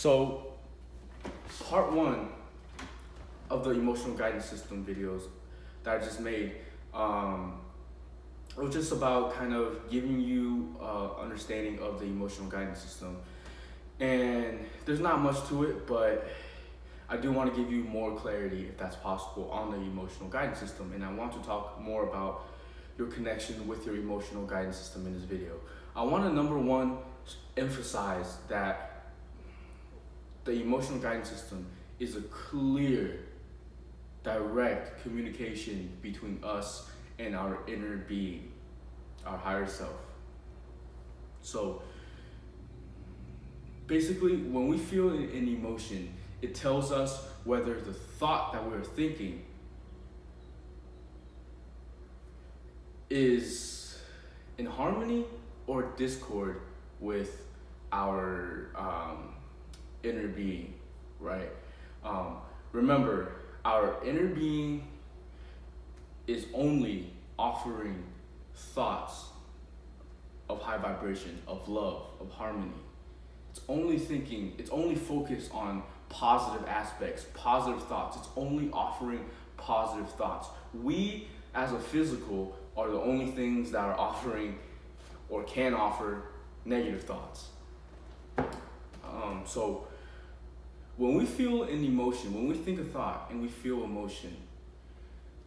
So, part one of the emotional guidance system videos that I just made, it was just about kind of giving you understanding of the emotional guidance system. And there's not much to it, but I do want to give you more clarity, if that's possible, on the emotional guidance system. And I want to talk more about your connection with your emotional guidance system in this video. I want to, number one, emphasize that the emotional guidance system is a clear, direct communication between us and our inner being, our higher self. So basically, when we feel an emotion, it tells us whether the thought that we're thinking is in harmony or discord with our inner being, right? Remember, our inner being is only offering thoughts of high vibration, of love, of harmony. It's only thinking, it's only focused on positive aspects, positive thoughts. It's only offering positive thoughts. We, as a physical, are the only things that are offering or can offer negative thoughts. So when we feel an emotion, when we think a thought and we feel emotion,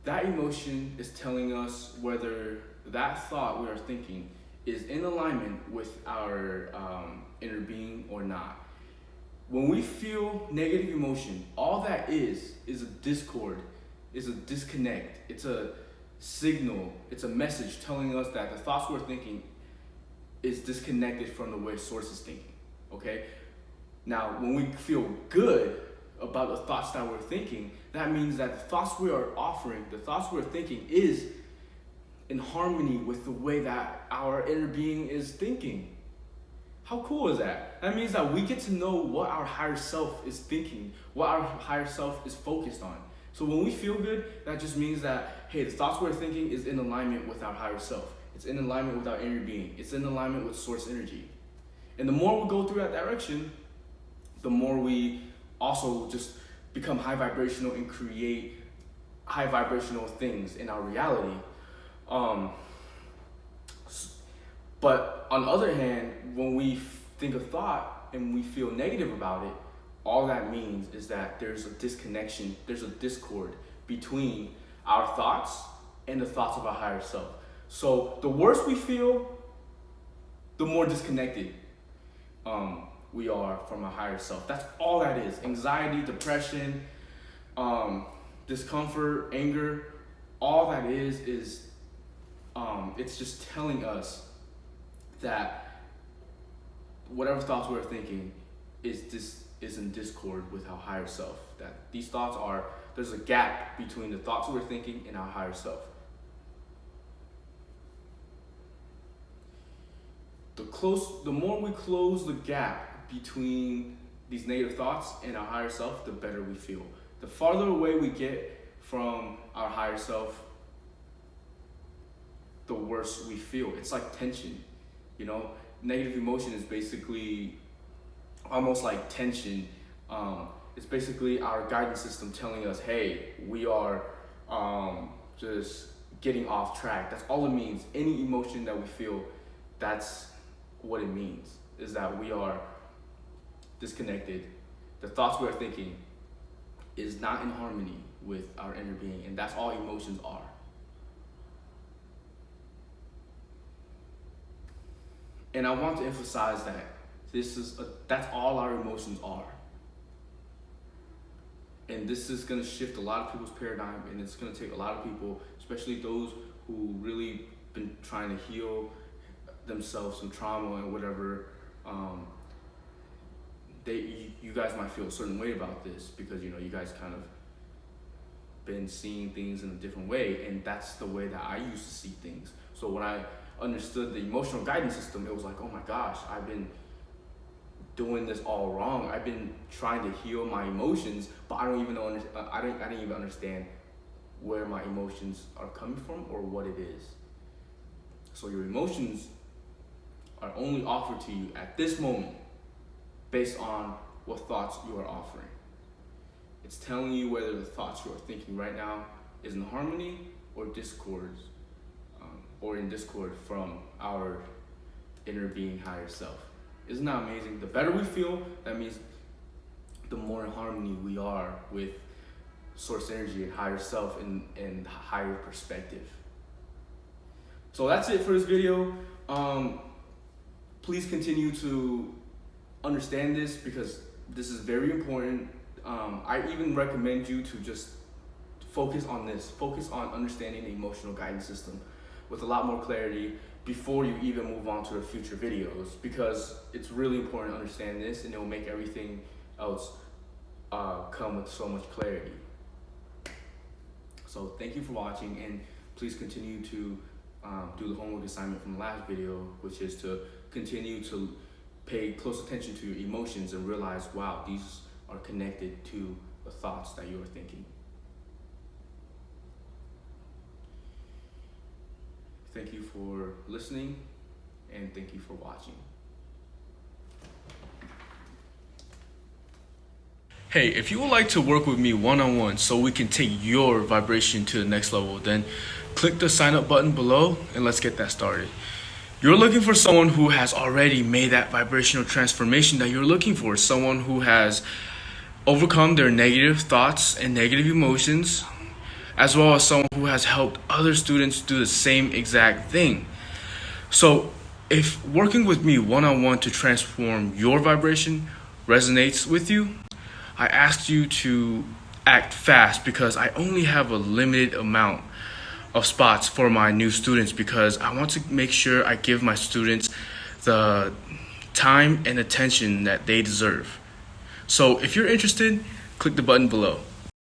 that emotion is telling us whether that thought we are thinking is in alignment with our inner being or not. When we feel negative emotion, all that is a discord, is a disconnect. It's a signal, it's a message telling us that the thoughts we're thinking is disconnected from the way source is thinking, okay? Now, when we feel good about the thoughts that we're thinking, that means that the thoughts we are offering, the thoughts we're thinking is in harmony with the way that our inner being is thinking. How cool is that? That means that we get to know what our higher self is thinking, what our higher self is focused on. So when we feel good, that just means that, hey, the thoughts we're thinking is in alignment with our higher self. It's in alignment with our inner being. It's in alignment with source energy. And the more we go through that direction, the more we also just become high vibrational and create high vibrational things in our reality. But on the other hand, when we think a thought and we feel negative about it, all that means is that there's a disconnection, there's a discord between our thoughts and the thoughts of our higher self. So the worse we feel, the more disconnected we are from our higher self. That's all that is. Anxiety, depression, discomfort, anger, all that is it's just telling us that whatever thoughts we're thinking is in discord with our higher self. That these thoughts there's a gap between the thoughts we're thinking and our higher self. The more we close the gap between these negative thoughts and our higher self, the better we feel. The farther away we get from our higher self, the worse we feel. It's like tension, you know? Negative emotion is basically almost like tension. It's basically our guidance system telling us, hey, we are just getting off track. That's all it means. Any emotion that we feel, that's what it means, is that we are disconnected. The thoughts we're thinking is not in harmony with our inner being, and that's all emotions are. And I want to emphasize that that's all our emotions are. And this is going to shift a lot of people's paradigm, and it's going to take a lot of people, especially those who really been trying to heal themselves from trauma and whatever. You guys might feel a certain way about this because you guys kind of been seeing things in a different way, and that's the way that I used to see things. So when I understood the emotional guidance system, it was like, oh my gosh, I've been doing this all wrong. I've been trying to heal my emotions, but I didn't even understand where my emotions are coming from or what it is. So your emotions are only offered to you at this moment based on what thoughts you are offering. It's telling you whether the thoughts you are thinking right now is in harmony or in discord from our inner being, higher self. Isn't that amazing? The better we feel, that means the more in harmony we are with source energy and higher self and higher perspective. So that's it for this video. Please continue to understand this, because this is very important. I even recommend you to just focus on this. Focus on understanding the emotional guidance system with a lot more clarity before you even move on to the future videos, because it's really important to understand this, and it will make everything else come with so much clarity. So thank you for watching, and please continue to do the homework assignment from the last video, which is to continue to pay close attention to your emotions and realize, wow, these are connected to the thoughts that you are thinking. Thank you for listening, and thank you for watching. Hey, if you would like to work with me one-on-one so we can take your vibration to the next level, then click the sign up button below and let's get that started. You're looking for someone who has already made that vibrational transformation that you're looking for, someone who has overcome their negative thoughts and negative emotions, as well as someone who has helped other students do the same exact thing. So if working with me one-on-one to transform your vibration resonates with you, I ask you to act fast, because I only have a limited amount of spots for my new students, because I want to make sure I give my students the time and attention that they deserve. So if you're interested, click the button below.